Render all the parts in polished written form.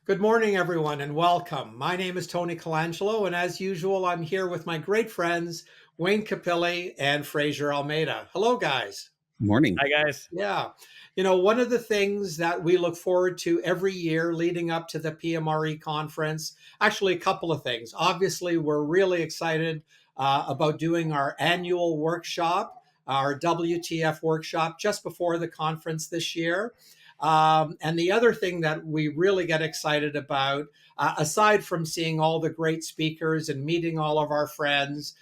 Good morning, everyone, and welcome. My name is Tony Colangelo, and as usual, I'm here with my great friends, Wayne Capili and Frasier Almeda. Hello, guys. Morning. Hi guys. Yeah. One of the things that we look forward to every year leading up to the PMRE conference, actually, a couple of things. Obviously, we're really excited about doing our annual workshop, our WTF workshop, just before the conference this year. And the other thing that we really get excited about, aside from seeing all the great speakers and meeting all of our friends,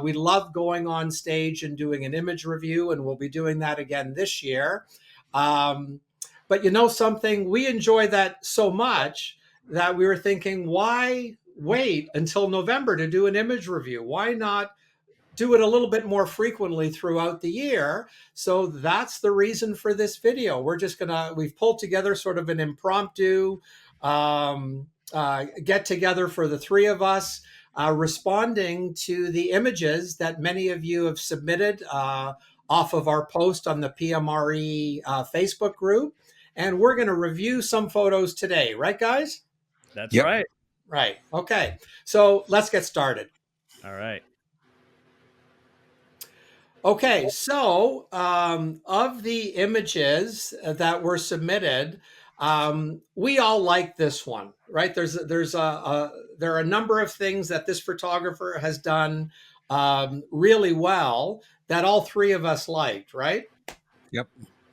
we love going on stage and doing an image review, and we'll be doing that again this year. But you know something, we enjoy that so much that we were thinking, why wait until November to do an image review? Why not do it a little bit more frequently throughout the year? So that's the reason for this video. We've pulled together sort of an impromptu get together for the three of us, responding to the images that many of you have submitted off of our post on the PMRE Facebook group. And we're going to review some photos today, right, guys? That's Yep. right. Right. Okay. So let's get started. All right. Okay, so of the images that were submitted, we all like this one, right? There are a number of things that this photographer has done really well that all three of us liked, right? Yep.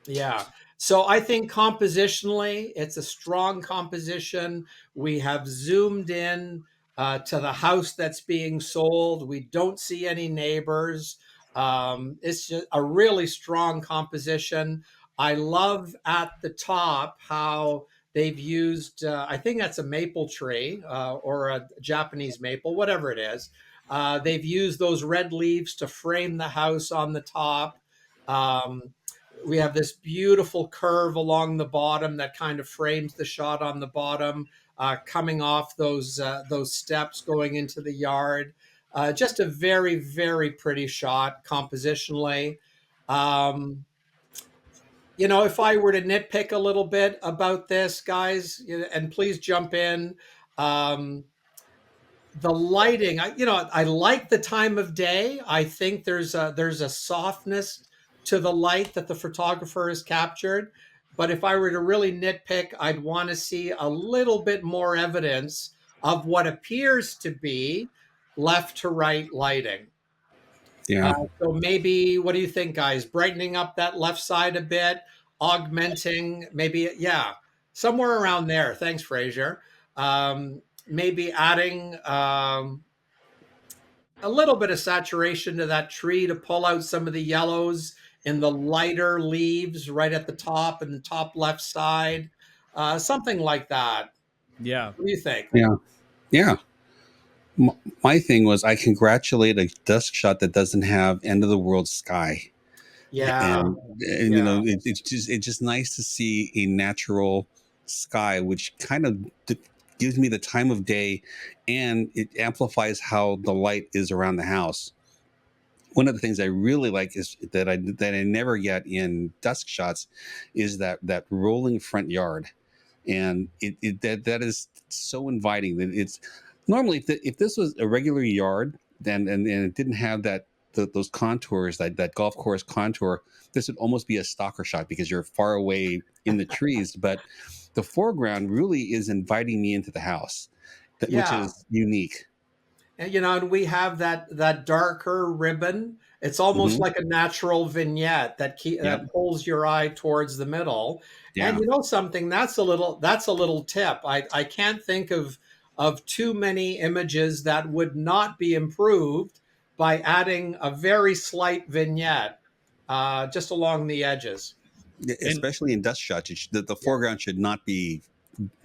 Yeah. So I think compositionally, it's a strong composition. We have zoomed in to the house that's being sold. We don't see any neighbors. It's just a really strong composition. I love at the top how they've used, I think that's a maple tree or a Japanese maple, whatever it is. They've used those red leaves to frame the house on the top. We have this beautiful curve along the bottom that kind of frames the shot on the bottom, coming off those steps going into the yard. Just a very, very pretty shot compositionally. If I were to nitpick a little bit about this, guys, and please jump in. The lighting, I like the time of day. I think there's a softness to the light that the photographer has captured. But if I were to really nitpick, I'd want to see a little bit more evidence of what appears to be left to right lighting. Yeah. So maybe, what do you think, guys? Brightening up that left side a bit, augmenting, maybe, yeah, somewhere around there. Thanks, Frasier. Maybe adding a little bit of saturation to that tree to pull out some of the yellows in the lighter leaves right at the top and the top left side. Something like that. Yeah. What do you think? Yeah. Yeah. My thing was I congratulate a dusk shot that doesn't have end of the world sky. Yeah. And Yeah. it's just nice to see a natural sky, which kind of gives me the time of day, and it amplifies how the light is around the house. One of the things I really like is that I never get in dusk shots is that rolling front yard, and that is so inviting that it's normally if this was a regular yard then and it didn't have those contours, that golf course contour, this would almost be a stalker shot because you're far away in the trees, but the foreground really is inviting me into the house, which Yeah. is unique. And we have that darker ribbon. It's almost Hmm. like a natural vignette Yep. that pulls your eye towards the middle. And Yeah. you know something, that's a little tip. I can't think of too many images that would not be improved by adding a very slight vignette just along the edges. And Especially in dust shots, the Yeah, foreground should not be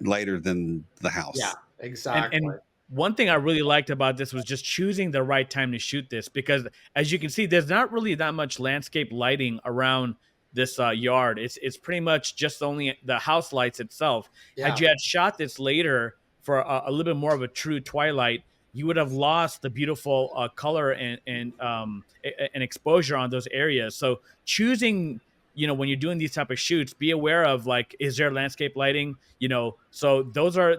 lighter than the yeah, house. exactly. and one thing I really liked about this was just choosing the right time to shoot this, because as you can see, there's not really that much landscape lighting around this yard. It's pretty much just only the house lights itself. Had Yeah, you had shot this later for a little bit more of a true twilight, you would have lost the beautiful color and exposure on those areas. So choosing when you're doing these type of shoots, be aware of, like, is there landscape lighting? So those are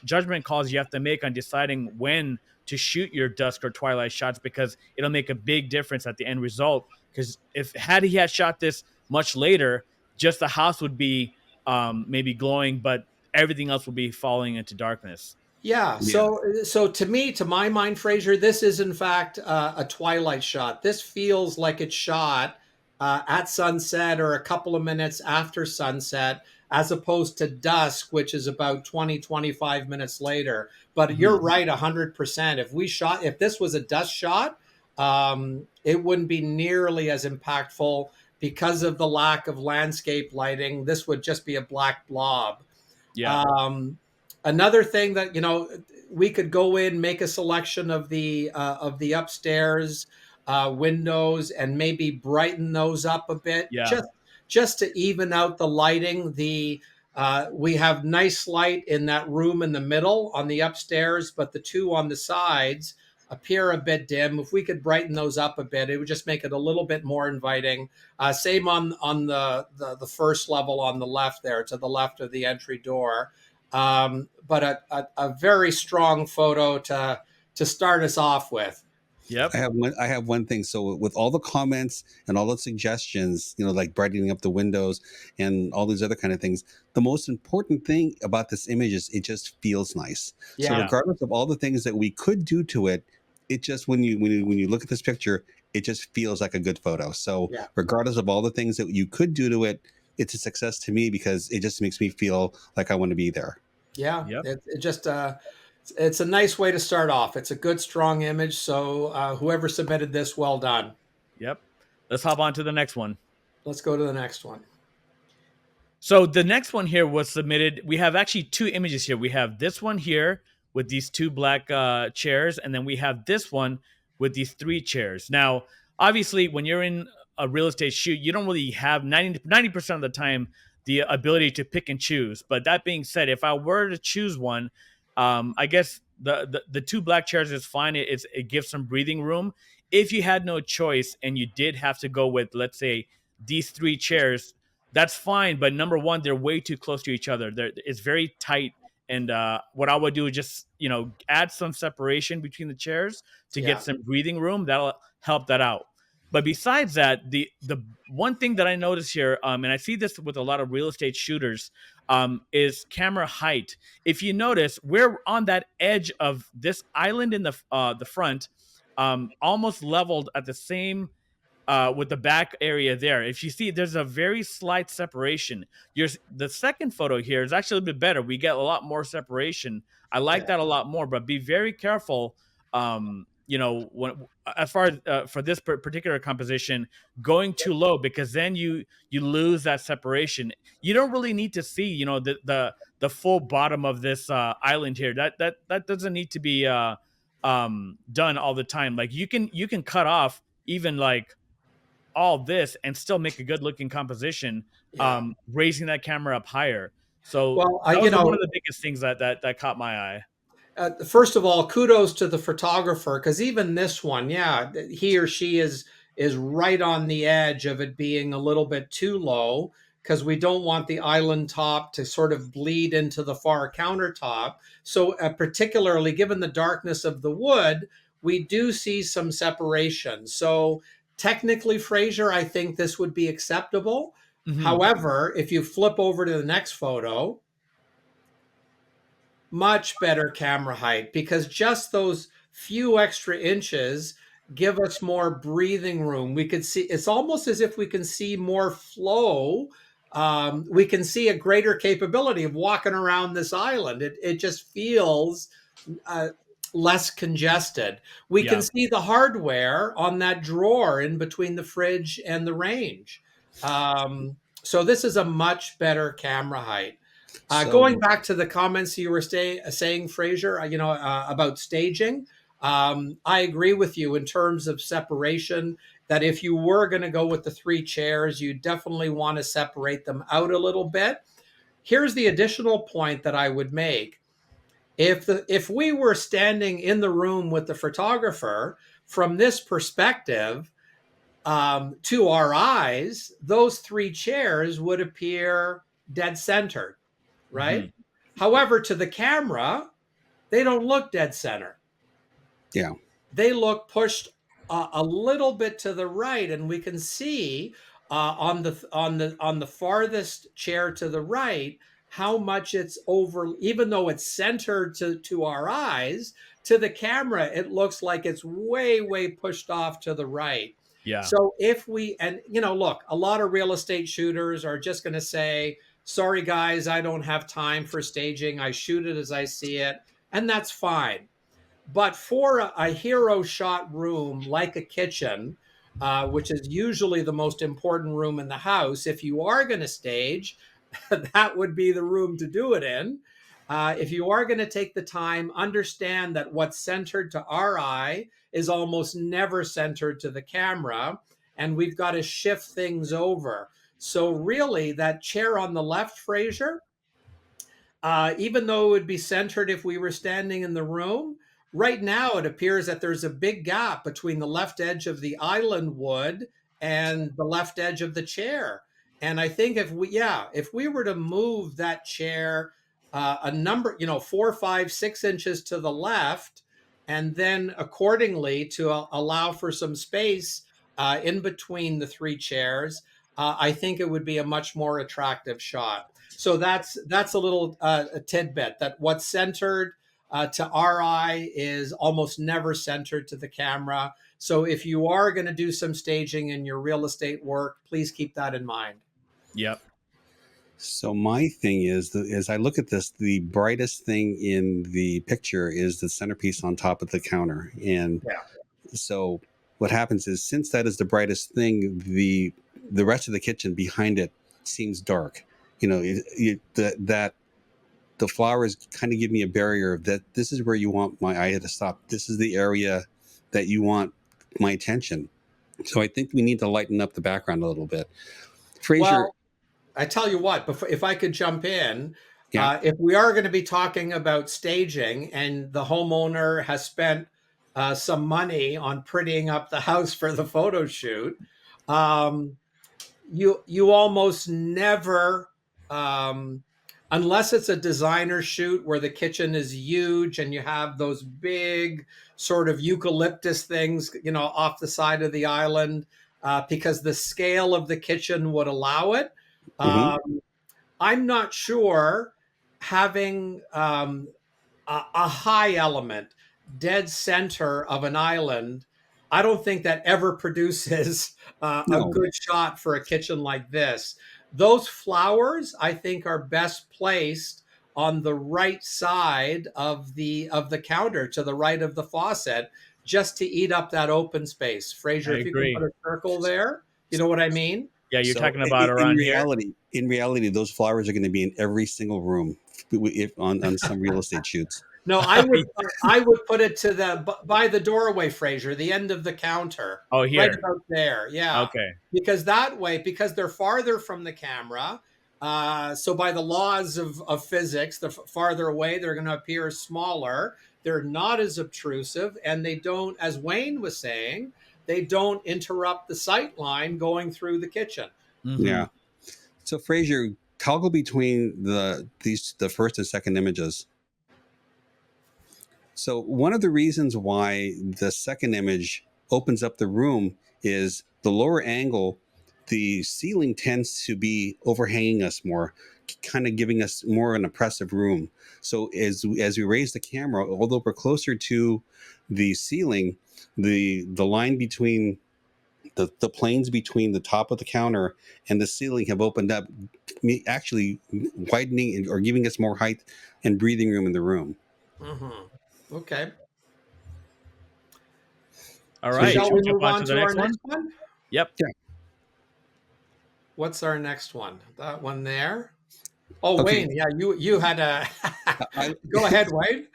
judgment calls you have to make on deciding when to shoot your dusk or twilight shots, because it'll make a big difference at the end result. Because if had he had shot this much later, just the house would be maybe glowing, but everything else will be falling into darkness. Yeah. Yeah. So to me, to my mind, Frasier, this is in fact a twilight shot. This feels like it's shot at sunset or a couple of minutes after sunset, as opposed to dusk, which is about 20, 25 minutes later. But you're Mhm. right, 100%. If this was a dusk shot, it wouldn't be nearly as impactful because of the lack of landscape lighting. This would just be a black blob. Yeah. Um, Another thing that we could go in, make a selection of the upstairs windows, and maybe brighten those up a bit, Yeah. just to even out the lighting. We have nice light in that room in the middle on the upstairs, but the two on the sides appear a bit dim. If we could brighten those up a bit, it would just make it a little bit more inviting. Same on the first level on the left there, to the left of the entry door. But a very strong photo to start us off with. Yep. I have one thing. So with all the comments and all the suggestions, like brightening up the windows and all these other kind of things, the most important thing about this image is it just feels nice. So Yeah, Yeah. regardless of all the things that we could do to it, it just when you look at this picture, it just feels like a good photo. So yeah, regardless of all the things that you could do to it, it's a success to me because it just makes me feel like I want to be there. yeah. Yep. It just it's a nice way to start off. It's a good, strong image. So whoever submitted this, well done. Yep. Let's hop on to the next one. Let's go to the next one. So the next one here was submitted. We have actually two images here. We have this one here with these two black chairs, and then we have this one with these three chairs. Now, obviously, when you're in a real estate shoot, you don't really have 90% of the time the ability to pick and choose. But that being said, if I were to choose one, I guess the two black chairs is fine. It gives some breathing room. If you had no choice and you did have to go with, let's say, these three chairs, that's fine. But number one, they're way too close to each other. It's very tight. And what I would do is just, add some separation between the chairs to get Yeah, some breathing room. That'll help that out. But besides that, the one thing that I notice here, and I see this with a lot of real estate shooters, is camera height. If you notice, we're on that edge of this island in the front, almost leveled at the same with the back area there. If you see, there's a very slight separation. The second photo here is actually a little bit better. We get a lot more separation. I like yeah, that a lot more, but be very careful. When as far as for this particular composition, going too low, because then you lose that separation. You don't really need to see, the full bottom of this island here. That doesn't need to be done all the time. Like you can cut off even like all this and still make a good looking composition, yeah. raising that camera up higher. So Well, that was one of the biggest things that caught my eye. first of all, kudos to the photographer, because even this one, yeah, he or she is right on the edge of it being a little bit too low, because we don't want the island top to sort of bleed into the far countertop. So, particularly given the darkness of the wood, we do see some separation. So, technically, Frasier, I think this would be acceptable. Hmm. However, if you flip over to the next photo, much better camera height, because just those few extra inches give us more breathing room. We could see, it's almost as if we can see more flow. We can see a greater capability of walking around this island. It just feels uh, less congested. We can Yeah. see the hardware on that drawer in between the fridge and the range. So this is a much better camera height. Going So back to the comments you were saying, Fraser, about staging, I agree with you in terms of separation. That if you were going to go with the three chairs, you definitely want to separate them out a little bit. Here's the additional point that I would make: if we were standing in the room with the photographer from this perspective, To our eyes, those three chairs would appear dead centered, right? Mhm. However, to the camera, they don't look dead center. Yeah. They look pushed a little bit to the right, and we can see on the farthest chair to the right how much it's over. Even though it's centered to our eyes, to the camera it looks like it's way pushed off to the right. Yeah. So if we, and look, a lot of real estate shooters are just going to say, sorry guys, I don't have time for staging, I shoot it as I see it, and that's fine. But for a hero shot room like a kitchen, which is usually the most important room in the house, if you are going to stage, that would be the room to do it in. If you are going to take the time, understand that what's centered to our eye is almost never centered to the camera, and we've got to shift things over. So, really, that chair on the left, Frasier, even though it would be centered if we were standing in the room, right now it appears that there's a big gap between the left edge of the island wood and the left edge of the chair. And I think if we were to move that chair a number, 4, 5, 6 inches to the left, and then accordingly to allow for some space in between the three chairs, I think it would be a much more attractive shot. So that's a little a tidbit that what's centered to our eye is almost never centered to the camera. So if you are going to do some staging in your real estate work, please keep that in mind. Yep. So my thing is, as I look at this, the brightest thing in the picture is the centerpiece on top of the counter. And Yeah. so what happens is, since that is the brightest thing, the rest of the kitchen behind it seems dark. That the flowers kind of give me a barrier that this is where you want my eye to stop. This is the area that you want my attention. So I think we need to lighten up the background a little bit. Frasier, Well, I tell you what, if I could jump in, yeah. if we are going to be talking about staging and the homeowner has spent some money on prettying up the house for the photo shoot, um, you almost never, um, unless it's a designer shoot where the kitchen is huge and you have those big sort of eucalyptus things, off the side of the island, because the scale of the kitchen would allow it. Mm-hmm. I'm not sure having a high element dead center of an island, I don't think that ever produces a No. good shot for a kitchen like this. Those flowers, I think, are best placed on the right side of the counter, to the right of the faucet, just to eat up that open space. I Frasier, if you can put agree. a circle there, you know what I mean? Yeah, you're So talking about in around here. reality, those flowers are going to be in every single room if on some real estate shoots. No, I would put it to by the doorway, Fraser, the end of the counter, Oh, right here. about there. Yeah, Okay. because that way, because they're farther from the camera. So by the laws of physics, the farther away they're going to appear smaller. They're not as obtrusive, and they don't, as Wayne was saying, they don't interrupt the sight line going through the kitchen. Mm-hmm. Yeah. So Frasier, toggle between the first and second images. So one of the reasons why the second image opens up the room is the lower angle. The ceiling tends to be overhanging us more, kind of giving us more an oppressive room. So as we raise the camera, although we're closer to the ceiling, the line between the planes between the top of the counter and the ceiling have opened up, actually widening or giving us more height and breathing room in the room. Mm-hmm. Okay. All So right. shall Should we we jump move on on to the to our next one? next one? Yep. What's our next one? That one there? Oh, Okay. Wayne, yeah, you had a I, go ahead, Wayne.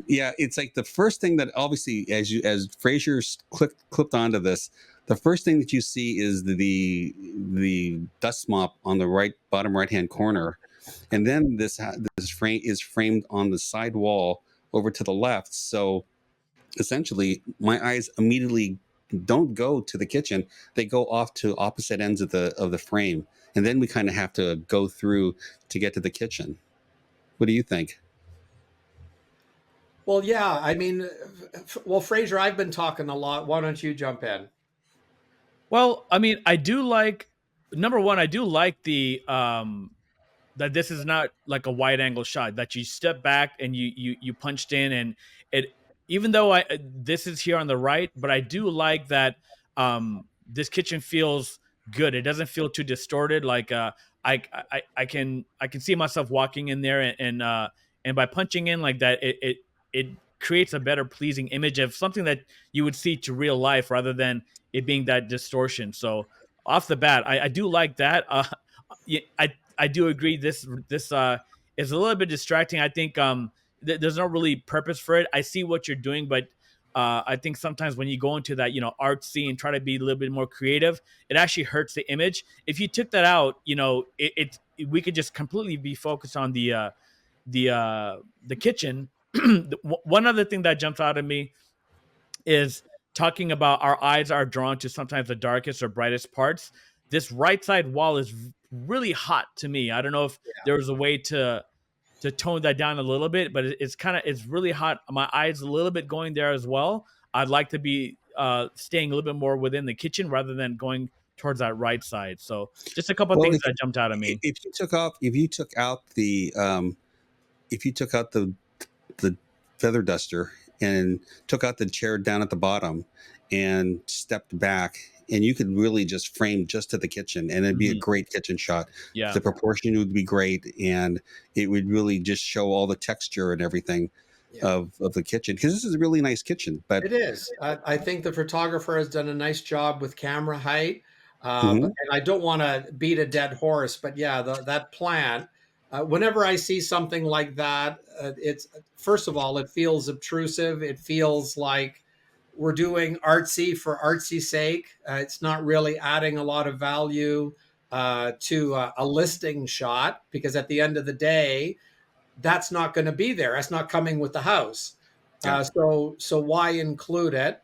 yeah, it's like the first thing that obviously as Frasier's clipped onto this, the first thing that you see is the dust mop on the bottom right hand corner, and then this frame is framed on the side wall over to the left. So essentially, my eyes immediately don't go to the kitchen. They go off to opposite ends of the frame, and then we kind of have to go through to get to the kitchen. What do you think? Well, yeah, I mean, well, Frasier, I've been talking a lot. Why don't you jump in? Well, I mean, I do like number one, I do like the that this is not like a wide angle shot, that you step back and you punched in, and it, even though I this is here on the right, but I do like that this kitchen feels good. It doesn't feel too distorted. Like I can see myself walking in there, and by punching in like that, it creates a better pleasing image of something that you would see to real life, rather than it being that distortion. So off the bat, I do like that. Yeah, I do agree. This is a little bit distracting. I think there's no really purpose for it. I see what you're doing, but I think sometimes when you go into that, artsy and try to be a little bit more creative, it actually hurts the image. If you took that out, we could just completely be focused on the kitchen. One other thing that jumps out at me is talking about our eyes are drawn to sometimes the darkest or brightest parts. This right side wall is really hot to me. I don't know if there was a way to tone that down a little bit, but it's really hot. My eyes a little bit going there as well. I'd like to be staying a little bit more within the kitchen rather than going towards that right side. So just a couple of Well, things that jumped out at me. if you took out the feather duster and took out the chair down at the bottom and stepped back, and you could really just frame just to the kitchen, and it'd be a great kitchen shot. Yeah. The proportion would be great, and it would really just show all the texture and everything of the kitchen, because this is a really nice kitchen. But It is. I think the photographer has done a nice job with camera height. Mhm. And I don't want to beat a dead horse, but yeah, that plant. Whenever I see something like that, it's first of all, it feels obtrusive. It feels like we're doing artsy for artsy sake. It's not really adding a lot of value to a listing shot, because at the end of the day, that's not going to be there. That's not coming with the house. Yeah. So why include it?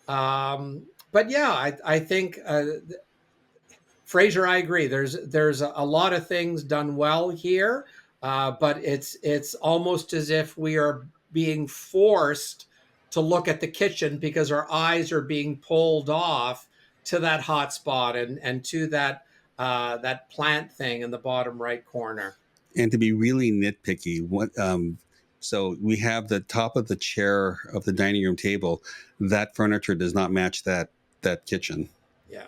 But yeah, I think Frasier, I agree. There's a lot of things done well here, but it's almost as if we are being forced to look at the kitchen because our eyes are being pulled off to that hot spot and to that plant thing in the bottom right corner. And to be really nitpicky, so we have the top of the chair of the dining room table. That furniture does not match that kitchen. Yeah.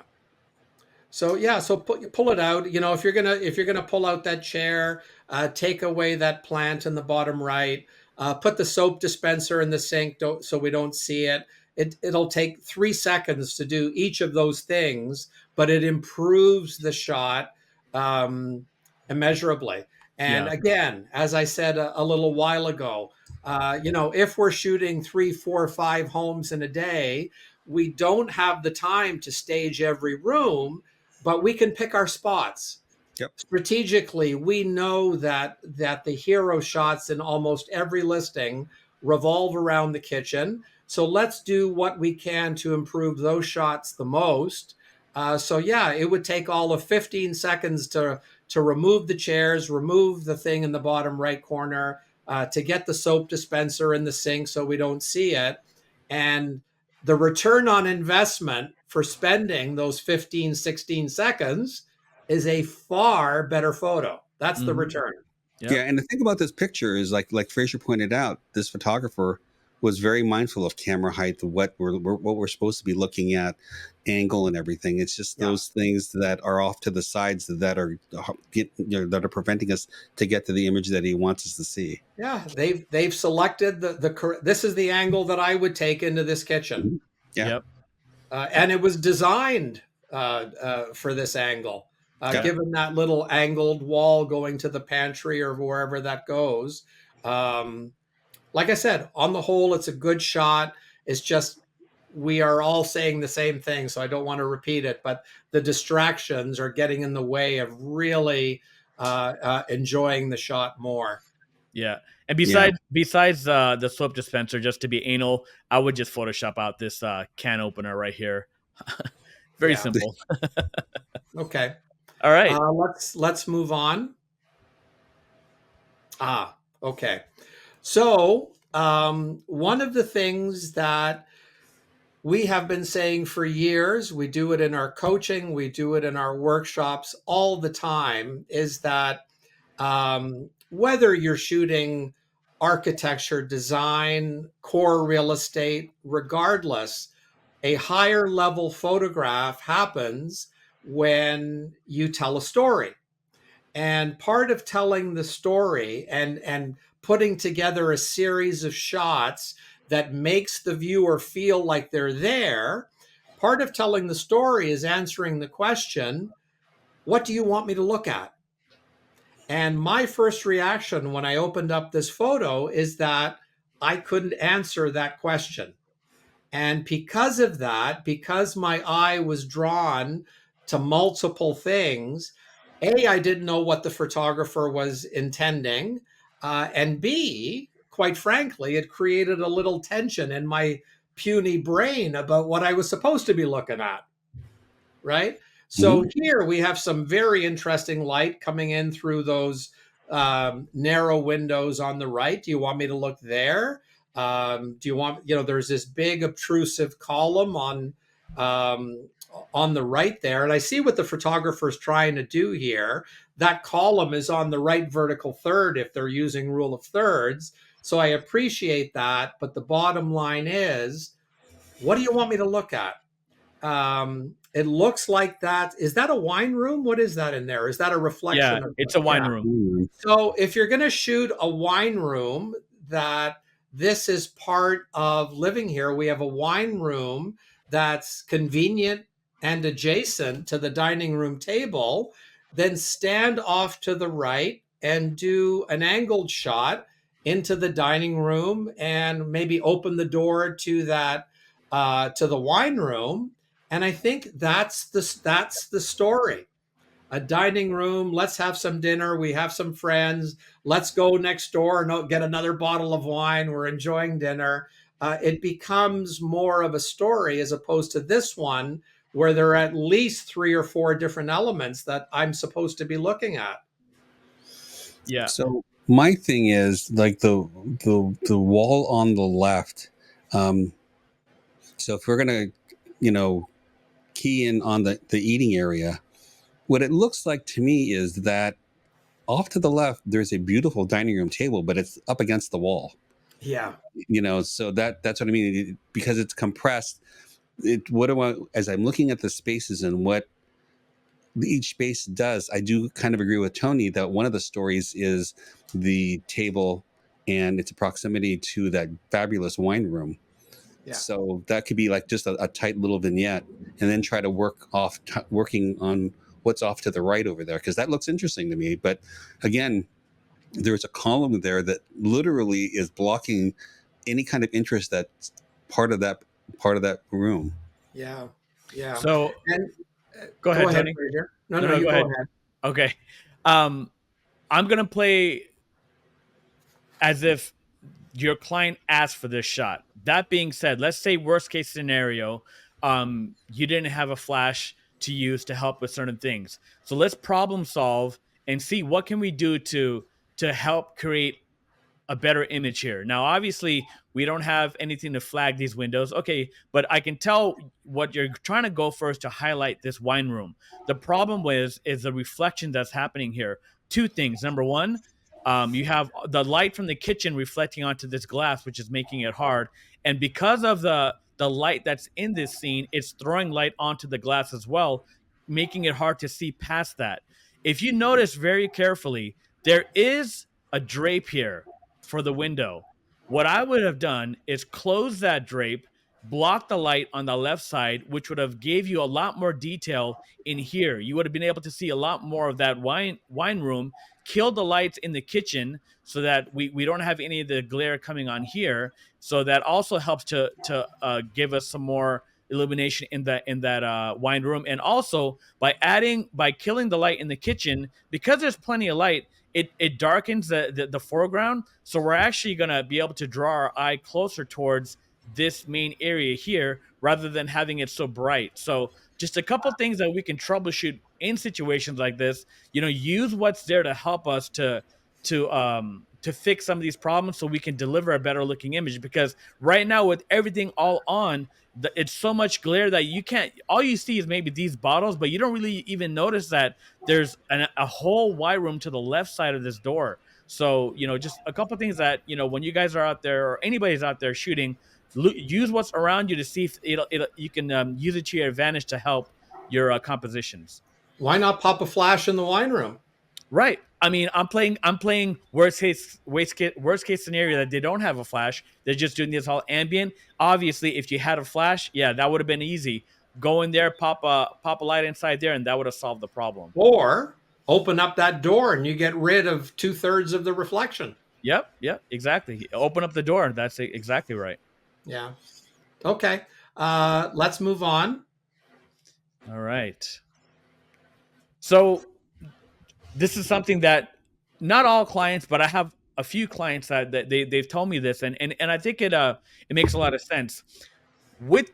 So yeah, so pull it out. If you're gonna pull out that chair, take away that plant in the bottom right. Put the soap dispenser in the sink, so we don't see it. It'll take 3 seconds to do each of those things, but it improves the shot um, immeasurably. And Yeah. again, as I said a little while ago, if we're shooting 3, 4, 5 homes in a day, we don't have the time to stage every room, but we can pick our spots. Yep. Strategically, we know that the hero shots in almost every listing revolve around the kitchen. So let's do what we can to improve those shots the most. So yeah, it would take all of 15 seconds to remove the chairs, remove the thing in the bottom right corner, to get the soap dispenser in the sink so we don't see it, and the return on investment for spending those 15, 16 seconds is a far better photo. That's the Mhm. return. Yep. Yeah, and the thing about this picture is, like Fraser pointed out, this photographer was very mindful of camera height, what we're supposed to be looking at, angle and everything. It's just Yeah. those things that are off to the sides that are that are preventing us to get to the image that he wants us to see. Yeah, they've selected this is the angle that I would take into this kitchen. Mhm. Yeah, Yep. And it was designed for this angle, yeah. given that little angled wall going to the pantry or wherever that goes. Um, like I said, on the whole, it's a good shot. It's just we are all saying the same thing, so I don't want to repeat it. But the distractions are getting in the way of really enjoying the shot more. Yeah. And Yeah. besides the soap dispenser, just to be anal, I would just Photoshop out this can opener right here. Very Yeah. simple. Okay. All right. Let's move on. Okay. So, one of the things that we have been saying for years, we do it in our coaching, we do it in our workshops all the time, is that whether you're shooting architecture, design, core real estate, regardless, a higher level photograph happens when you tell a story. And part of telling the story and putting together a series of shots that makes the viewer feel like they're there, part of telling the story is answering the question, what do you want me to look at? And my first reaction when I opened up this photo is that I couldn't answer that question. And because of that, because my eye was drawn to multiple things, A, I didn't know what the photographer was intending. And B, quite frankly, it created a little tension in my puny brain about what I was supposed to be looking at. Right. So Mhm. here we have some very interesting light coming in through those narrow windows on the right. Do you want me to look there? Do you want, there's this big obtrusive column um, on the right there. And I see what the photographer's trying to do here. That column is on the right vertical third if they're using rule of thirds. So I appreciate that. But the bottom line is, what do you want me to look at? It looks like that. Is that a wine room? What is that in there? Is that a Yeah, reflection of? it's a wine Yeah. room. Mm. So if you're going to shoot a wine room, that this is part of living here. We have a wine room that's convenient and adjacent to the dining room table. Then stand off to the right and do an angled shot into the dining room and maybe open the door to that to the wine room. And I think that's the story. A dining room. Let's have some dinner. We have some friends. Let's go next door and get another bottle of wine. We're enjoying dinner. It becomes more of a story as opposed to this one, where there are at least 3 or 4 different elements that I'm supposed to be looking at. Yeah. So my thing is like the wall on the left. Um, so if we're gonna, you know, key in on the eating area, what it looks like to me is that off to the left there's a beautiful dining room table, but it's up against the wall. Yeah. So that's what I mean. Because it's compressed. What do I, as I'm looking at the spaces and what each space does, I do kind of agree with Tony that one of the stories is the table and its proximity to that fabulous wine room. Yeah. So that could be like just a tight little vignette, and then try to working on what's off to the right over there, because that looks interesting to me. But again, there's a column there that literally is blocking any kind of interest that's part of that room. Yeah. Yeah. So And go go ahead, ahead, Tony. Fraser. No, No, no, no, you go go ahead. ahead. Okay. I'm gonna play as if your client asked for this shot. That being said, let's say worst case scenario, you didn't have a flash to use to help with certain things. So let's problem solve and see what can we do to help create a better image here. Now, obviously, we don't have anything to flag these windows. Okay, but I can tell what you're trying to go for is to highlight this wine room. The problem is the reflection that's happening here. Two things. Number one, you have the light from the kitchen reflecting onto this glass, which is making it hard. And because of the light that's in this scene, it's throwing light onto the glass as well, making it hard to see past that. If you notice very carefully, there is a drape here for the window. What I would have done is close that drape, block the light on the left side, which would have gave you a lot more detail in here. You would have been able to see a lot more of that wine room, kill the lights in the kitchen so that we don't have any of the glare coming on here. So that also helps to give us some more illumination in that wine room. And also by killing the light in the kitchen, because there's plenty of light, it darkens the foreground. So we're actually going to be able to draw our eye closer towards this main area here rather than having it so bright. So just a couple things that we can troubleshoot in situations like this. Use what's there to help us to fix some of these problems so we can deliver a better looking image. Because right now, with everything all on, it's so much glare that you can't, all you see is maybe these bottles, but you don't really even notice that there's a whole wide room to the left side of this door. So just a couple things that when you guys are out there or anybody's out there shooting, use what's around you to see if you can use it to your advantage to help your compositions. Why not pop a flash in the wine room? Right. I mean, I'm playing worst case scenario that they don't have a flash. They're just doing this all ambient. Obviously, if you had a flash, yeah, that would have been easy. Go in there, pop a light inside there, and that would have solved the problem. Or open up that door and you get rid of 2/3 of the reflection. Yep, exactly. Open up the door. That's exactly right. Yeah. Okay. Let's move on. All right. So this is something that not all clients, but I have a few clients that they've told me this, and I think it makes a lot of sense. With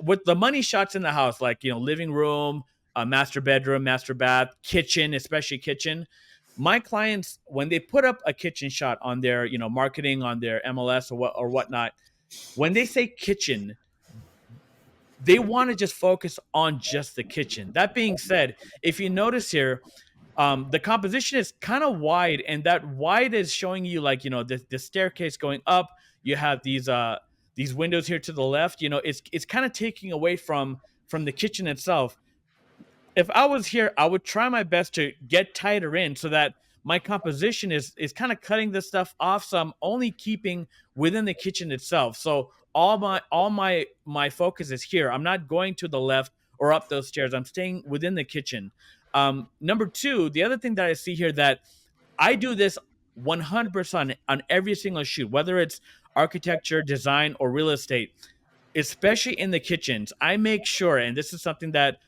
with the money shots in the house, like living room, master bedroom, master bath, kitchen, especially kitchen. My clients, when they put up a kitchen shot on their marketing on their MLS or whatnot, when they say kitchen, they want to just focus on just the kitchen. That being said, if you notice here, the composition is kind of wide, and that wide is showing you like the staircase going up. You have these windows here to the left. It's kind of taking away from the kitchen itself. If I was here, I would try my best to get tighter in so that my composition is kind of cutting this stuff off. So I'm only keeping within the kitchen itself. So all my focus is here. I'm not going to the left or up those stairs. I'm staying within the kitchen. Number two, the other thing that I see here that I do this 100% on every single shoot, whether it's architecture, design, or real estate, especially in the kitchens. I make sure, and this is something that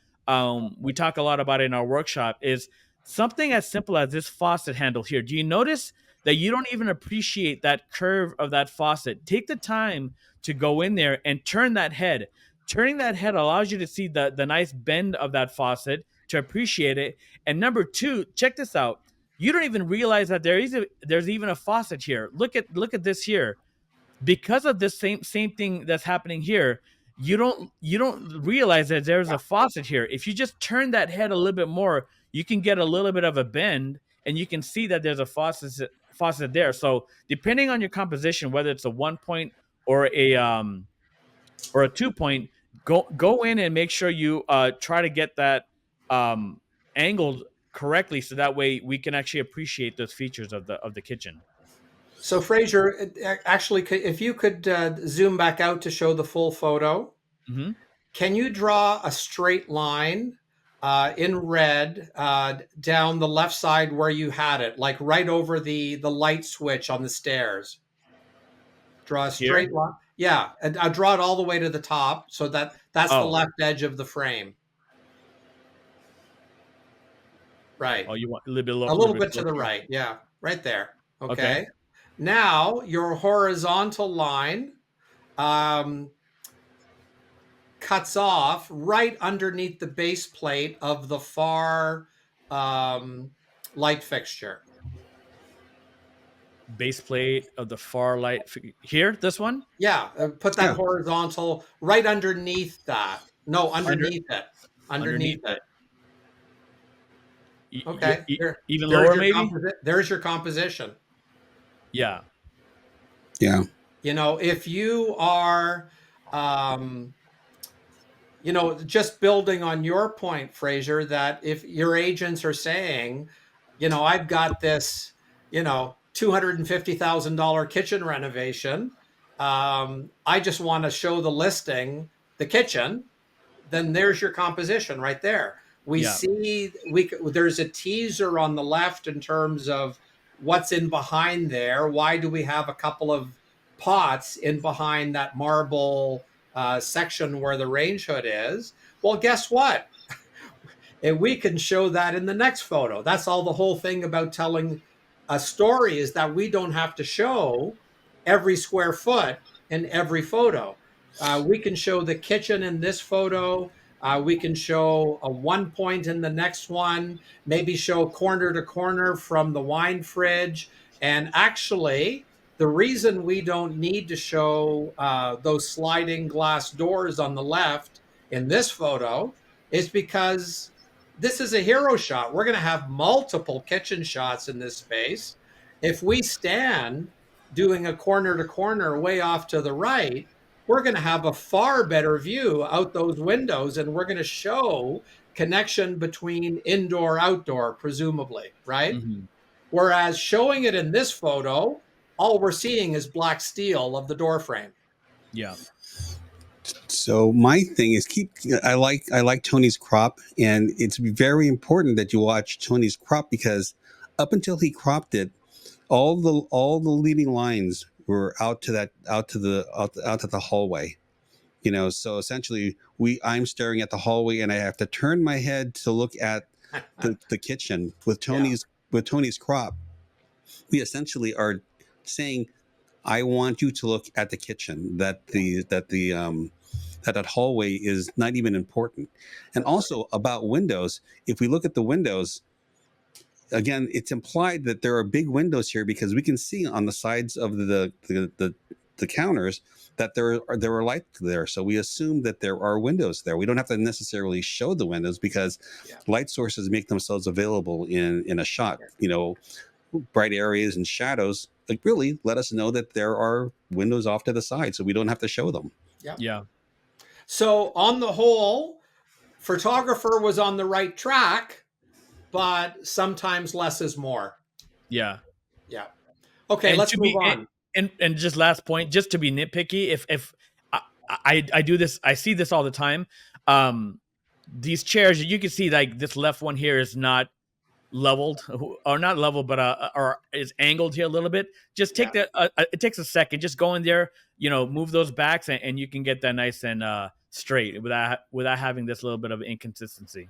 we talk a lot about in our workshop, is something as simple as this faucet handle here. Do you notice that you don't even appreciate that curve of that faucet? Take the time to go in there and turn that head. Turning that head allows you to see the nice bend of that faucet, to appreciate it. And number two, check this out. You don't even realize that there's even a faucet here. Look at this here. Because of this same thing that's happening here, you don't realize that there's a faucet here. If you just turn that head a little bit more, you can get a little bit of a bend, and you can see that there's a faucet there. So depending on your composition, whether it's a 1 point or a 2 point, go in and make sure you try to get that angled correctly, so that way we can actually appreciate those features of the kitchen. So, Frasier, actually, if you could zoom back out to show the full photo, Mm-hmm. can you draw a straight line in red down the left side where you had it, like right over the light switch on the stairs? Draw a Here? straight line. Yeah, and I'll draw it all the way to the top, so that's the Oh, left edge of the frame. Right. oh, you want a little bit A little bit to the closer. right. Yeah, right there. Okay. Okay. Now your horizontal line um, cuts off right underneath the base plate of the far light fixture. Base plate of the far light here. This one Yeah, put that Yeah. horizontal right underneath that. No, under underneath it. Underneath underneath it. it. Okay. There, Even there's lower, your maybe. there's your composition. Yeah. Yeah. If you are just building on your point, Frasier, that if your agents are saying, I've got this, $250,000 kitchen renovation. I just want to show the listing, the kitchen, then there's your composition right there. We Yeah. see there's a teaser on the left in terms of what's in behind there. Why do we have a couple of pots in behind that marble section where the range hood is? Well, guess what? And we can show that in the next photo. That's all the whole thing about telling a story is that we don't have to show every square foot in every photo. We can show the kitchen in this photo. We can show a one point in the next one, maybe show corner to corner from the wine fridge. And actually, the reason we don't need to show those sliding glass doors on the left in this photo is because this is a hero shot. We're going to have multiple kitchen shots in this space. If we stand doing a corner to corner way off to the right, we're going to have a far better view out those windows, and we're going to show connection between indoor outdoor, presumably, right? Mm-hmm. Whereas showing it in this photo, all we're seeing is black steel of the door frame. Yeah. So my thing is I like Tony's crop, and it's very important that you watch Tony's crop, because up until he cropped it, all the leading lines were out to the hallway. So essentially I'm staring at the hallway, and I have to turn my head to look at the kitchen. With Tony's crop, we essentially are saying, I want you to look at the kitchen, that hallway is not even important. And also about windows, if we look at the windows, again, it's implied that there are big windows here, because we can see on the sides of the counters that there are lights there. So we assume that there are windows there. We don't have to necessarily show the windows, because light sources make themselves available in a shot. Bright areas and shadows really let us know that there are windows off to the side, so we don't have to show them. Yeah. So on the whole, photographer was on the right track, but sometimes less is more. Yeah. Yeah. Okay, And let's move on. And just last point, just to be nitpicky, if I do this, I see this all the time. These chairs, you can see like this left one here is not leveled, or not leveled, but or is angled here a little bit. Just take it takes a second. Just go in there, move those backs, and you can get that nice and straight without having this little bit of inconsistency.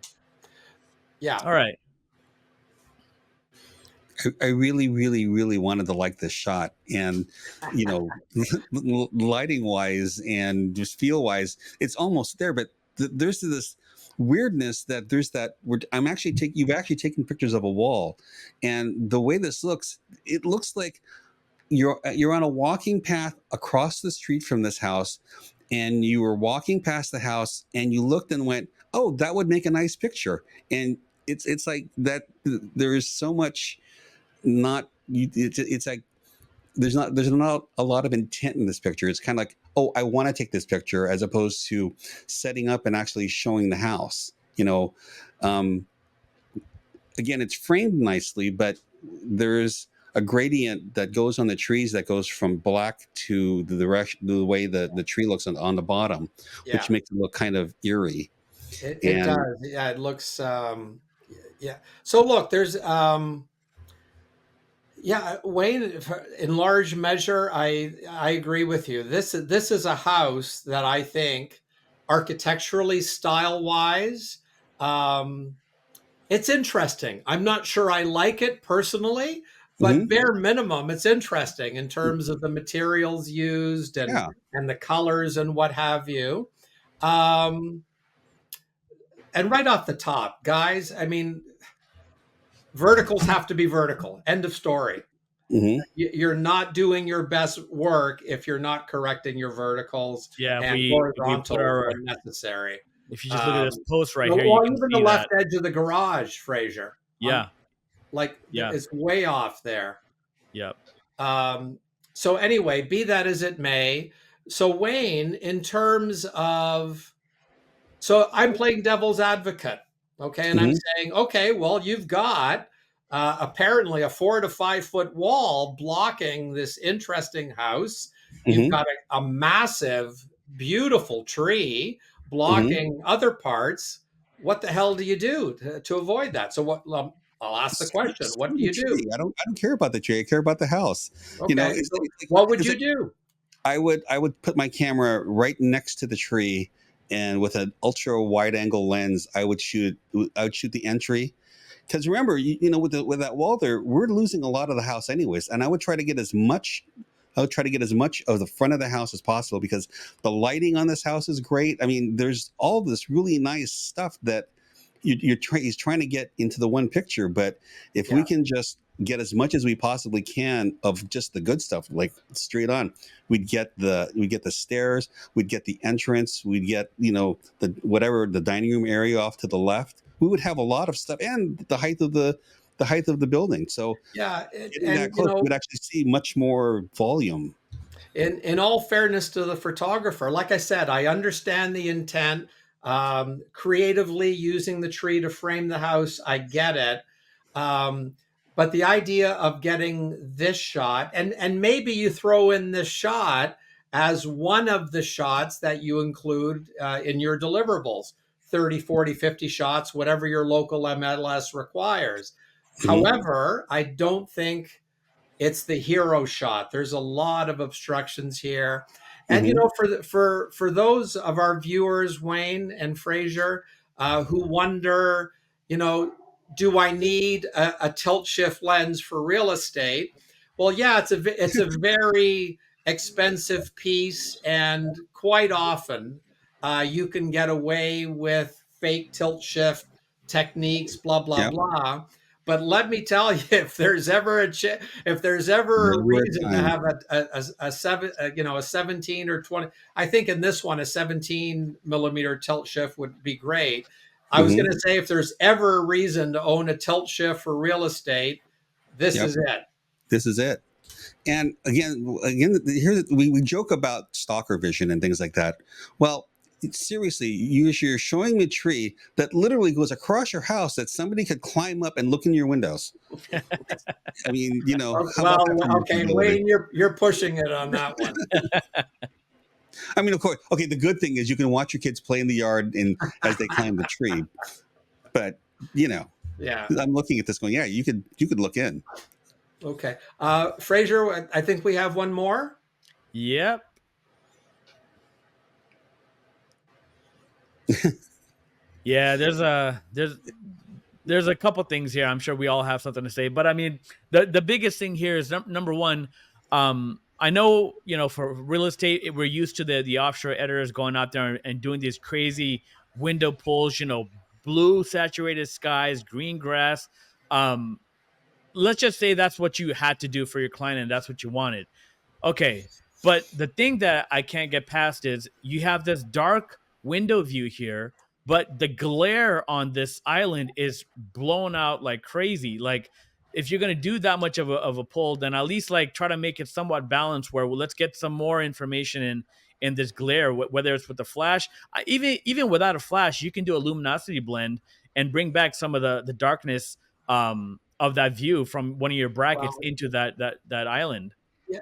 Yeah. All right. I really, really, really wanted to like this shot, and lighting wise and just feel wise, it's almost there. But there's this weirdness that you've actually taken pictures of a wall, and the way this looks, it looks like you're on a walking path across the street from this house, and you were walking past the house, and you looked and went, "Oh, that would make a nice picture." And it's like that. There is so much. It's like there's not a lot of intent in this picture. It's kind of like, oh, I want to take this picture, as opposed to setting up and actually showing the house. Again, it's framed nicely, but there's a gradient that goes on the trees that goes from black to the way the tree looks on the bottom, which makes it look kind of eerie. It does. Yeah, it looks yeah. So look, there's Wayne, in large measure, I agree with you. This is a house that I think, architecturally, style wise, it's interesting. I'm not sure I like it personally, but bare minimum, it's interesting in terms of the materials used and the colors and what have you. And right off the top, guys, I mean, verticals have to be vertical. End of story. Mm-hmm. You're not doing your best work if you're not correcting your verticals and horizontals when necessary. If you just look at this post right here, well, you can even see the left edge of the garage, Frasier. Yeah. It's way off there. Yep. So anyway, be that as it may. So Wayne, in terms of, so I'm playing devil's advocate. Okay. And I'm saying, okay, well, you've got apparently a 4 to 5 foot wall blocking this interesting house. You've got a massive, beautiful tree blocking other parts. What the hell do you do to avoid that? So I'll ask the question. What do you do? I don't care about the tree. I care about the house. Okay. What would you do? I would put my camera right next to the tree, and with an ultra wide angle lens, I would shoot the entry, because remember, with that wall there, we're losing a lot of the house anyways. And I would try to get as much. I would try to get as much of the front of the house as possible because the lighting on this house is great. I mean, there's all this really nice stuff that he's trying to get into the one picture. But if we Yeah. can just get as much as we possibly can of just the good stuff, like straight on, we'd get the stairs, we'd get the entrance, we'd get the dining room area off to the left. We would have a lot of stuff and the height of the building. So Yeah, getting and that close, we'd actually see much more volume. in all fairness to the photographer, like I said, I understand the intent. Creatively using the tree to frame the house, I get it. Um, but the idea of getting this shot, and maybe you throw in this shot as one of the shots that you include in your deliverables, 30, 40, 50 shots, whatever your local MLS requires. Mhm. However, I don't think it's the hero shot. There's a lot of obstructions here. And Mhm. for those of our viewers, Wayne and Frasier, who wonder, you know, do I need a tilt shift lens for real estate? Well, yeah, it's a very expensive piece, and quite often you can get away with fake tilt shift techniques, blah blah Yep. blah. But let me tell you, if there's ever a Never a reason to time. have a 17 or 20, I think in this one a 17 millimeter tilt shift would be great. I was Mhm. going to say if there's ever a reason to own a tilt shift for real estate, this Yep. is it. This is it. And again, here we joke about stalker vision and things like that. Well, seriously, you're showing me a tree that literally goes across your house that somebody could climb up and look in your windows. I mean, how about that Well, for okay, marketability? Wayne, you're pushing it on that one. I mean, of course. Okay, the good thing is you can watch your kids play in the yard and as they climb the tree. But you know, Yeah. I'm looking at this going, yeah, you could look in. Okay. Fraser, I think we have one more. Yep. Yeah, there's a couple things here. I'm sure we all have something to say, but I mean, the biggest thing here is number one. I know for real estate, we're used to the offshore editors going out there and doing these crazy window pulls. Blue saturated skies, green grass. Um, let's just say that's what you had to do for your client, and that's what you wanted. Okay. But the thing that I can't get past is you have this dark window view here, but the glare on this island is blown out like crazy. Like, if you're going to do that much of a pull, then at least like try to make it somewhat balanced where, well, let's get some more information in this glare, whether it's with the flash. Even without a flash, you can do a luminosity blend and bring back some of the darkness of that view from one of your brackets Well, into that island. yeah,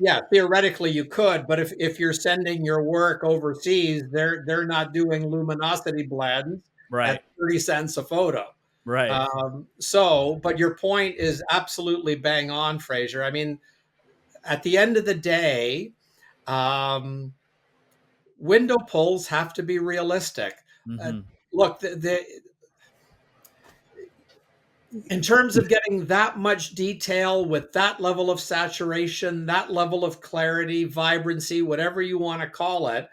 yeah, theoretically you could, but if you're sending your work overseas, they're not doing luminosity blends Right. at 30 cents a photo. Right. But your point is absolutely bang on, Fraser. I mean, at the end of the day, um, window pulls have to be realistic. Uh, Mhm. Look, in terms of getting that much detail with that level of saturation, that level of clarity, vibrancy, whatever you want to call it,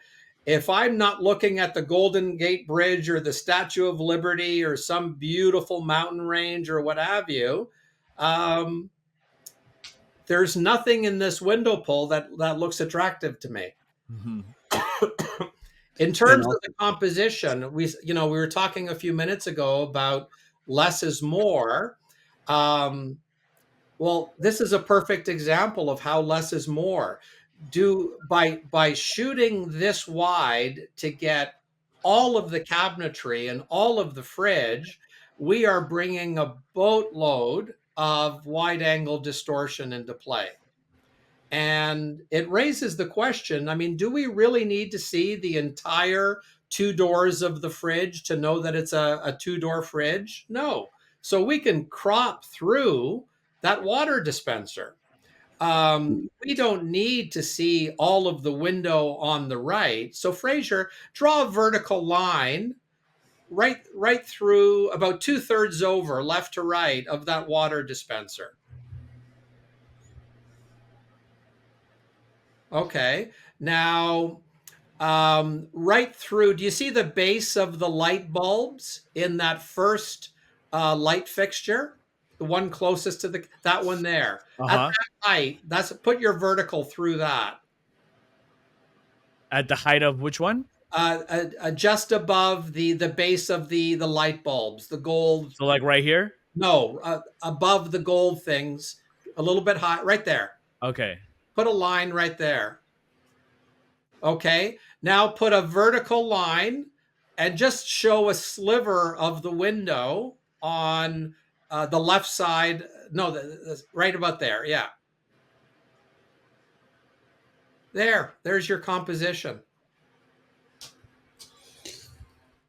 if I'm not looking at the Golden Gate Bridge or the Statue of Liberty or some beautiful mountain range or what have you, um, there's nothing in this window pull that looks attractive to me. Mhm. In And terms of also, the composition, we were talking a few minutes ago about less is more. Um, Well, this is a perfect example of how less is more. By shooting this wide to get all of the cabinetry and all of the fridge, we are bringing a boatload of wide angle distortion into play. And it raises the question, I mean, do we really need to see the entire two doors of the fridge to know that it's a two-door fridge? No. So we can crop through that water dispenser. We don't need to see all of the window on the right. So Fraser, draw a vertical line right through about 2/3 over, left to right of that water dispenser. Okay. Now, right through, do you see the base of the light bulbs in that first light fixture? The one closest to that one there. At Uh-huh. that height, put your vertical through that. At the height of which one? Just above the base of the light bulbs, the gold. So like right here? No, above the gold things, a little bit high, right there. Okay. Put a line right there. Okay. Now put a vertical line and just show a sliver of the window on the left side. No, right about there. Yeah. There's your composition.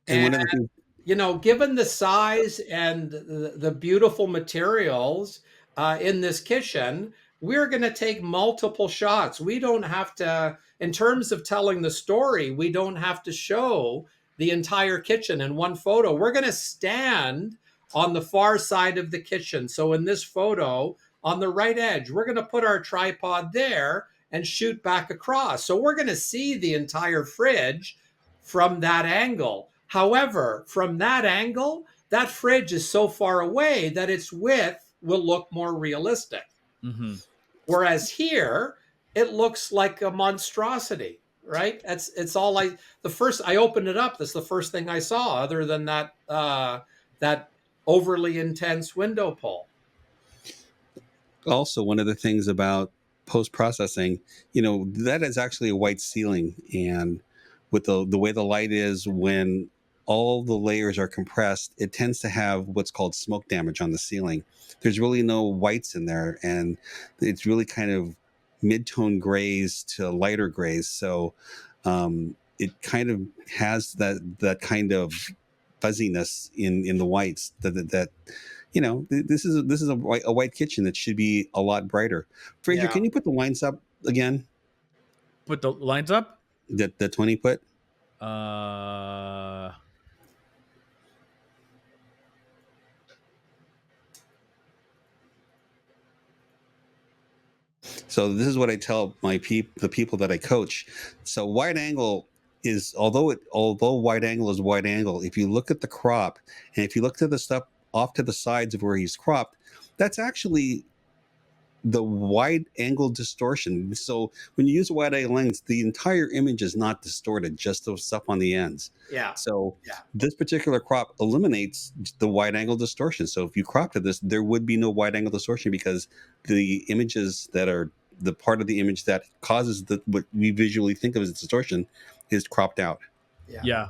And one And of the things, given the size and the beautiful materials in this kitchen, we're going to take multiple shots. We don't have to, in terms of telling the story, we don't have to show the entire kitchen in one photo. We're going to stand on the far side of the kitchen. So in this photo, on the right edge, we're going to put our tripod there and shoot back across. So we're going to see the entire fridge from that angle. However, from that angle, that fridge is so far away that its width will look more realistic. Mm-hmm. Whereas here, it looks like a monstrosity, right? It's all I opened it up. That's the first thing I saw, other than that overly intense window pull. also one of the things about post processing, that is actually a white ceiling, and with the way the light is, when all the layers are compressed, it tends to have what's called smoke damage on the ceiling. There's really no whites in there, and it's really kind of mid-tone grays to lighter grays. So it kind of has that kind of fuzziness in the whites that this is a white kitchen that should be a lot brighter. Frasier, Yeah. can you put the lines up again? Put the lines up? That 20 put? So this is what I tell the people that I coach. So wide angle is, although wide angle is wide angle, if you look at the crop and if you look to the stuff off to the sides of where he's cropped, that's actually the wide angle distortion. So when you use a wide angle lens, the entire image is not distorted, just the stuff on the ends. Yeah. So Yeah. this particular crop eliminates the wide angle distortion. So if you crop to this, there would be no wide angle distortion, because the images that are the part of the image that causes what we visually think of as distortion is cropped out. Yeah.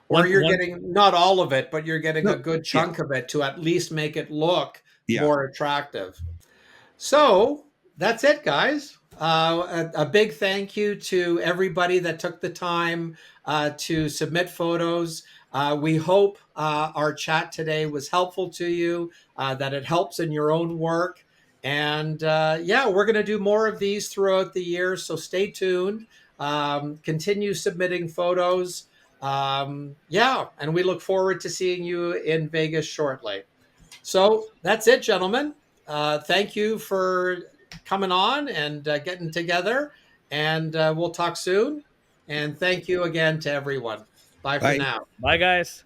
Or you're getting not all of it, but you're getting a good Yeah. chunk of it to at least make it look Yeah. more attractive. So that's it, guys. A big thank you to everybody that took the time to submit photos. We hope our chat today was helpful to you, that it helps in your own work. And we're going to do more of these throughout the year. So stay tuned. Continue submitting photos. And we look forward to seeing you in Vegas shortly. So that's it, gentlemen. Thank you for coming on and getting together, and we'll talk soon. And thank you again to everyone. Bye for now. Bye, guys.